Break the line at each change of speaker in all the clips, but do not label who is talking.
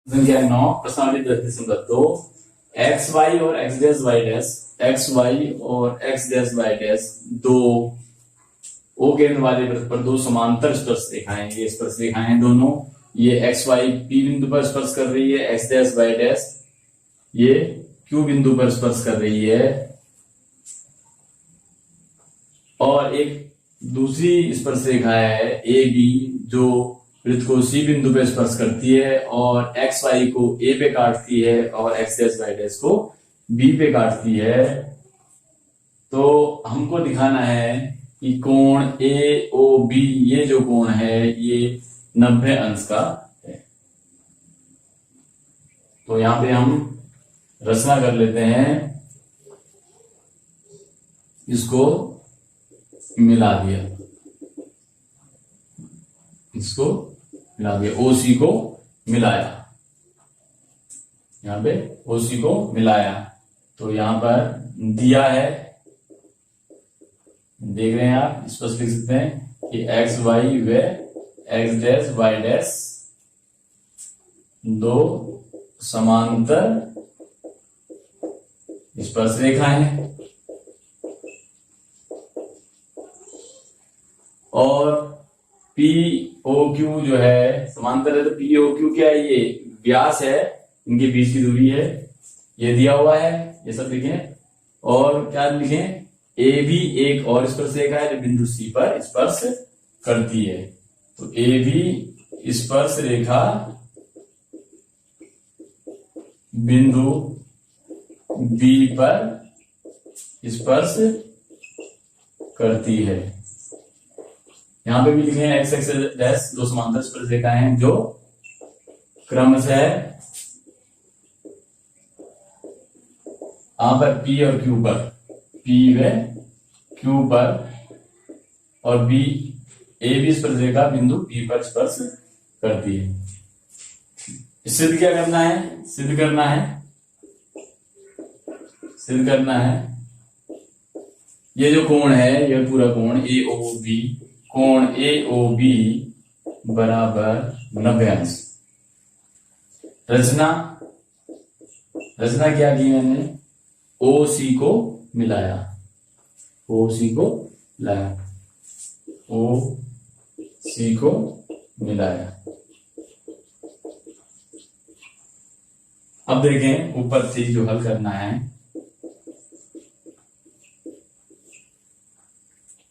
संख्या 9 प्रश्नावली 10.2 X Y और X dash Y dash X Y और एक्स डैश वाई डैश दो ओ केंद्र वाले वृत्त पर दो समांतर स्पर्श रेखाएं, ये स्पर्श रेखाएं दोनों, ये एक्स वाई पी बिंदु पर स्पर्श कर रही है, एक्स डैश वाई डैश ये क्यू बिंदु पर स्पर्श कर रही है, और एक दूसरी स्पर्श रेखा है ए बी जो वृत्त को सी बिंदु पे स्पर्श करती है और एक्स वाई को ए पे काटती है और एक्स डैश वाई डैश को बी पे काटती है। तो हमको दिखाना है कि कोण ए ओ बी ये जो कोण है ये 90 अंश का है। तो यहां पे हम रचना कर लेते हैं, इसको मिला दिया, इसको मिला दिया, ओसी को मिलाया, यहां पे ओसी को मिलाया। तो यहां पर दिया है, देख रहे हैं आप, स्पष्ट लिख सकते हैं कि एक्स वाई व एक्स डैश वाई डैश दो समांतर स्पर्श रेखा है और पी ओ क्यू जो है समांतर है, तो पी ओ क्यू क्या है, ये व्यास है, इनके बीच की दूरी है, ये दिया हुआ है, ये सब लिखें। और क्या लिखें, ए बी एक और स्पर्श रेखा है जो बिंदु सी पर स्पर्श करती है। तो ए बी स्पर्श रेखा बिंदु बी पर स्पर्श करती है। यहां पे भी लिखे हैं एक्स एक्स डैश दो समांतर स्पर्श रेखाएं हैं जो क्रमशः यहां पर पी और क्यू पर, पी व क्यू पर और बी ए बी स्पर्श रेखा बिंदु बी पर स्पर्श करती है। सिद्ध क्या करना है, सिद्ध करना है, सिद्ध करना है ये जो कोण है, यह पूरा कोण ए ओ बी, कोण ए ओ बी बराबर 90 अंश। रचना क्या की मैंने, ओ सी को मिलाया, ओ सी को मिलाया, ओ सी को मिलाया। अब देखें ऊपर से जो हल करना है,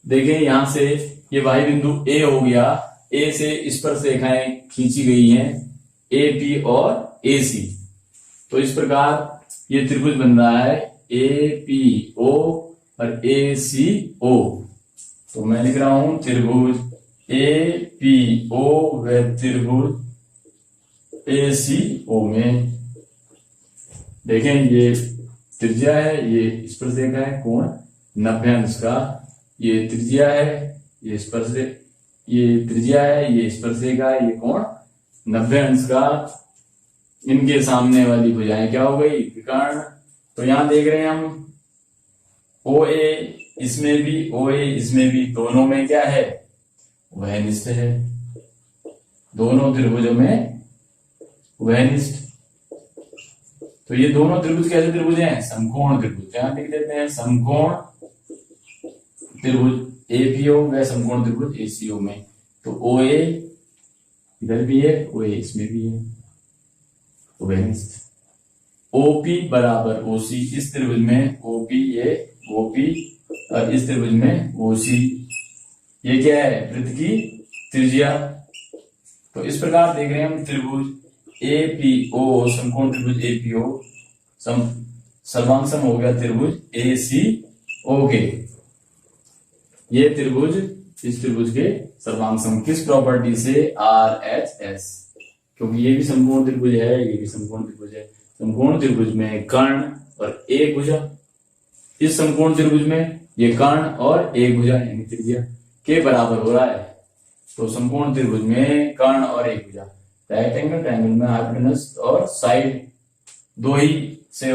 देखें यहां से ये वाई बिंदु ए हो गया, ए से स्पर्श रेखाएं खींची गई हैं ए पी और ए सी। तो इस प्रकार ये त्रिभुज बन रहा है ए पी ओ और ए सी ओ। तो मैं लिख रहा हूं त्रिभुज ए पी ओ व त्रिभुज ए सी ओ में देखें ये त्रिज्या है, ये स्पर्श रेखा है, कोण 90 अंश का, ये त्रिज्या है, ये स्पर्श, ये त्रिज्या है, ये स्पर्श रेखा है, ये कोण 90 अंश का। इनके सामने वाली भुजाएं क्या हो गई, विकर्ण। तो यहां देख रहे हैं हम ओ ए इसमें भी, ओ ए इसमें भी, दोनों में क्या है, वह निष्ठ है, दोनों त्रिभुजों में वह निष्ठ। तो ये दोनों त्रिभुज कैसे त्रिभुज हैं, समकोण त्रिभुज। यहां लिख देते हैं समकोण त्रिभुज एपीओ व समकोण त्रिभुज एसीओ में। तो ओ ए इधर भी है, ओ ए इसमें भी है, ओपी बराबर ओसी, इस त्रिभुज में ओपी ये ओपी और इस त्रिभुज में ओसी, ये क्या है, वृत्त की त्रिज्या। तो इस प्रकार देख रहे हैं हम त्रिभुज एपीओ समकोण त्रिभुज एपीओ सर्वांग सम हो गया त्रिभुज एसीओ के। ये त्रिभुज इस त्रिभुज के सर्वांग सम किस प्रॉपर्टी से, आर एच एस, क्योंकि ये भी समकोण त्रिभुज है, ये भी समकोण त्रिभुज है। समकोण त्रिभुज में कर्ण और एक भुजा, इस समकोण त्रिभुज में ये कर्ण और एक भुजा यानी त्रिज्या के बराबर हो रहा है। तो समकोण त्रिभुज में कर्ण और एक भुजा, राइट एंगल ट्रायंगल में हाइपोटेनस और साइड दो ही से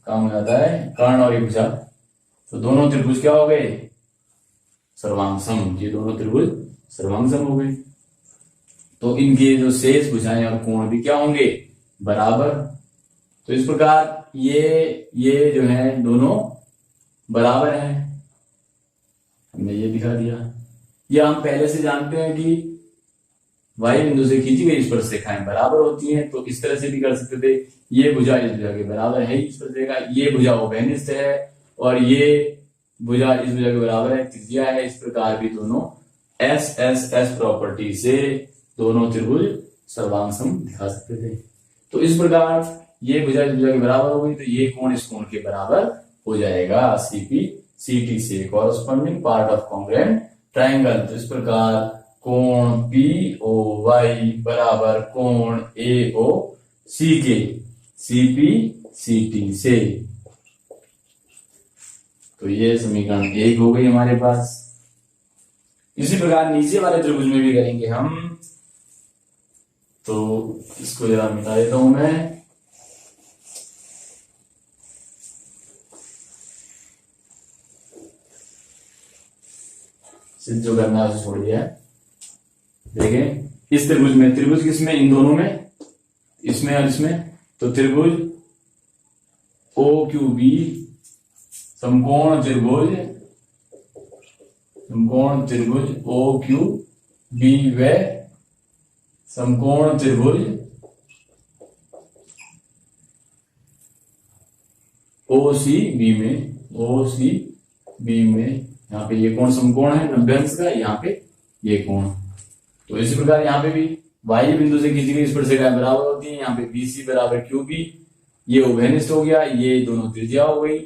काम हो जाता है, कर्ण और एक भुजा। तो दोनों त्रिभुज क्या हो गए, सर्वांग सम, ये दोनों त्रिभुज सर्वांग सम हो गए। तो इनके जो शेष भुजाएं और कोण भी क्या होंगे, बराबर। तो इस प्रकार ये जो है दोनों बराबर हैं, हमने ये दिखा दिया। ये हम पहले से जानते हैं कि वाई बिंदु से खींची गई स्पर्शरेखाएं बराबर होती हैं, तो इस तरह से भी कर सकते थे। ये भुजा इस भुजा के बराबर है स्पर्शरेखा, ये भुजा ओबेनिस्ट है और ये भुजा इस भुजा के बराबर है, त्रिज्या है। इस प्रकार भी दोनों एस एस एस प्रॉपर्टी से दोनों त्रिभुज सर्वांगसम दिखा सकते थे। तो इस प्रकार ये भुजा इस भुजा के बराबर हो गई, तो ये कोण इस कोण के बराबर हो जाएगा सीपी सीटी से, corresponding part of congruent triangle. तो इस प्रकार कोण पी ओ वाई बराबर कोण ए ओ सी के सीपी सीटी से। तो ये समीकरण 1 हो गई हमारे पास। इसी प्रकार नीचे वाले त्रिभुज में भी करेंगे हम। तो इसको जरा मिटा देता हूं मैं। सिद्ध जो करना है उसे छोड़ दिया है। देखें इस त्रिभुज में, त्रिभुज किसमें, इन दोनों में, इसमें और इसमें। तो त्रिभुज ओ क्यू बी समकोण त्रिभुज ओ क्यू बी व समकोण त्रिभुज ओ सी बी में, यहाँ पे ये कोण समकोण है 90 अंश का, यहाँ पे ये कोण। तो इसी प्रकार यहाँ पे भी वाई बिंदु से खींची गई स्पर्शरेखाएं बराबर होती है। यहाँ पे बी सी बराबर क्यू बी, ये ओवेनिस्ट हो गया, ये दोनों त्रिज्या हो गई।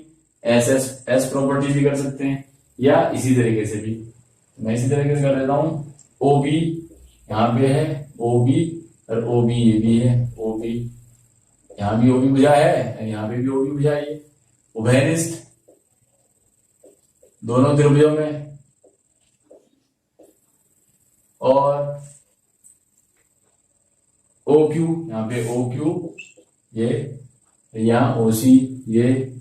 एस एस एस प्रॉपर्टी भी कर सकते हैं, या इसी तरीके से भी, मैं इसी तरीके से कर देता हूँ। ओ बी यहाँ पे है, ओ बी और ओ बी ये भी है, ओ बी यहाँ भी ओ बी भुजा है, यहाँ पे भी ओ बी भुजा है, ये ओवेनिस्ट दोनों त्रिभुजों में। और ओ क्यू, यहाँ पे ओ क्यू, ये यहाँ ओ सी, ये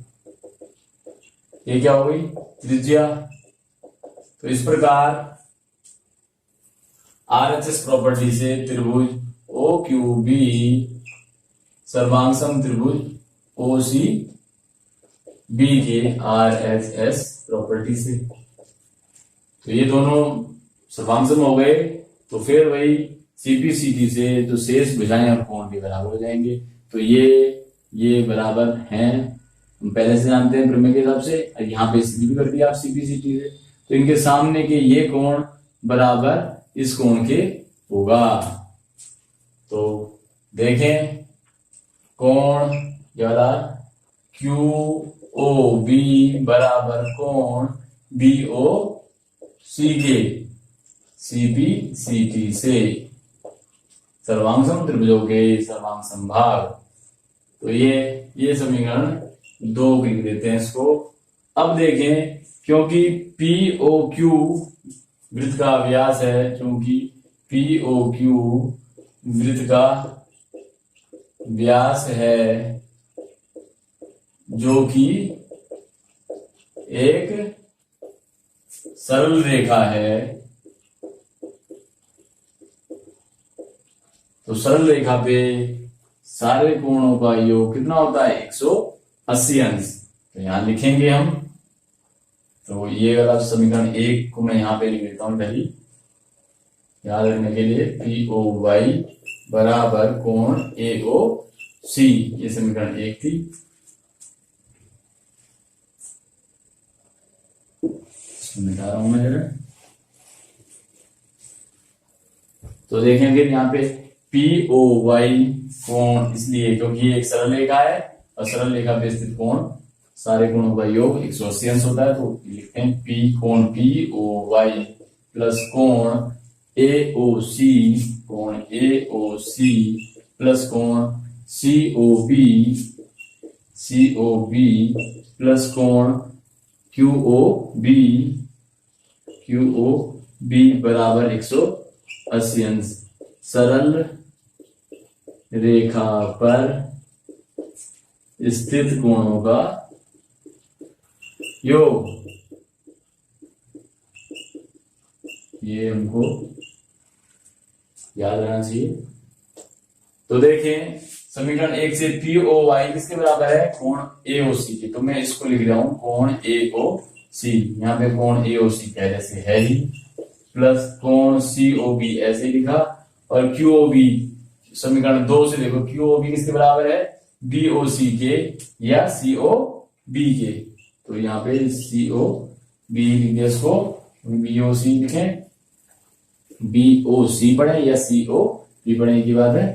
क्या हो गई त्रिज्या। तो इस प्रकार आरएचएस प्रॉपर्टी से त्रिभुज ओ क्यू बी सर्वांगसम त्रिभुज ओ सी बी के आरएचएस प्रॉपर्टी से। तो ये दोनों सर्वांगसम हो गए, तो फिर वही सीपीसीटी से तो शेष भुजाएं और कोण भी बराबर हो जाएंगे। तो ये बराबर हैं, हम पहले से जानते हैं प्रमेय के हिसाब से। यहाँ पे सिद्ध भी कर दिया आप सीपीसीटी से। तो इनके सामने के ये कोण बराबर इस कोण के होगा। तो देखें कोण वाला क्यू ओ बी बराबर कोण बी ओ सी के सीपी सीटी से, सर्वांगसम त्रिभुजों के सर्वांग संभाग। तो ये समीकरण 2 लिख देते हैं इसको। अब देखें, क्योंकि पी ओ क्यू वृत्त का व्यास है, क्योंकि पी ओ क्यू वृत्त का व्यास है, जो कि एक सरल रेखा है, तो सरल रेखा पे सारे कोणों का योग कितना होता है 180 अंश। तो यहां लिखेंगे हम। तो ये वाला समीकरण 1 को मैं यहां पे लिख देता हूं पहले याद रखने के लिए। पी ओ वाई बराबर कोण ए ओ सी, ये समीकरण 1 थी। मिटा रहा हूं मैं जरा। तो देखें फिर यहाँ पे पी ओ वाई कोण, इसलिए क्योंकि ये एक सरल रेखा है और सरल रेखा पे स्थित कोण सारे कोणों का योग 180 अंश होता है। तो लिखते हैं पी कोण पी ओ वाई प्लस कोण ए ओ सी प्लस कोण सी ओ बी प्लस कोण क्यू ओ बी बराबर 180 अंश। सरल रेखा पर स्थित कोणों का योग, ये हमको याद रहना चाहिए। तो देखें समीकरण 1 से POY किसके बराबर है, कोण AOC के। तो मैं इसको लिख रहा हूं कोण AOC, यहाँ पे कोण AOC पहले से है ही, प्लस कोण COB ऐसे लिखा, और QOB समीकरण 2 से देखो QOB किसके बराबर है, BOC के या COB के। तो यहाँ पे COB लिख दिया, इसको BOC लिखें, BOC पढ़े या COB पढ़े की बात है।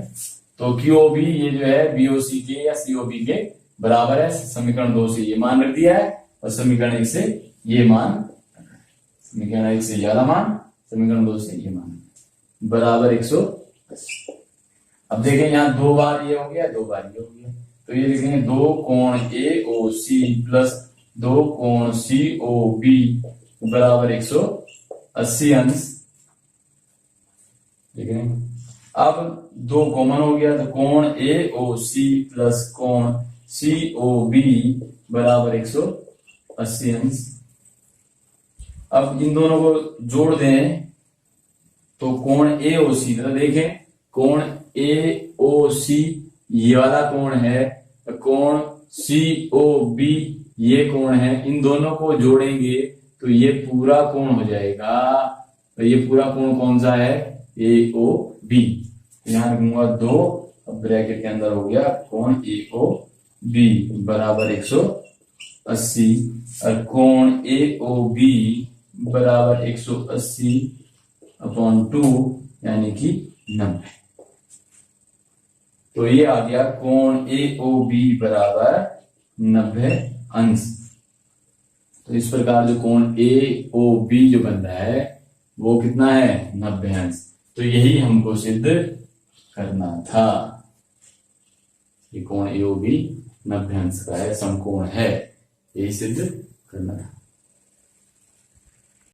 तो QOB ये जो है BOC के या COB के बराबर है, समीकरण 2 से ये मान रख दिया है, और समीकरण 1 से ये मान, समीकरण 1 से ज्यादा मान, समीकरण 2 से ये मान बराबर 180। अब देखें यहाँ 2 बार ये हो गया, 2 बार ये हो गया, तो ये लिखेंगे 2 कोण AOC प्लस 2 कोण COB बराबर 180 अंश। ठीक है, अब 2 कॉमन हो गया, तो कोण AOC प्लस कोण COB बराबर 180 अंश। अब इन दोनों को जोड़ दें तो कोण AOC, तो देखें कोण AOC ये वाला कोण है, तो कोण COB ये कोण है, इन दोनों को जोड़ेंगे तो ये पूरा कोण हो जाएगा। तो ये पूरा कोण कौन सा है, AOB। यहां रखूंगा 2, अब ब्रैकेट के अंदर हो गया कोण AOB बराबर 180, और कोण AOB बराबर 180/2 यानी कि 90। तो ये आ गया कोण AOB बराबर 90 अंश। तो इस प्रकार जो कोण AOB जो बन रहा है वो कितना है, 90 अंश। तो यही हमको सिद्ध करना था, ये कोण AOB 90 अंश का है, समकोण है, यही सिद्ध करना था।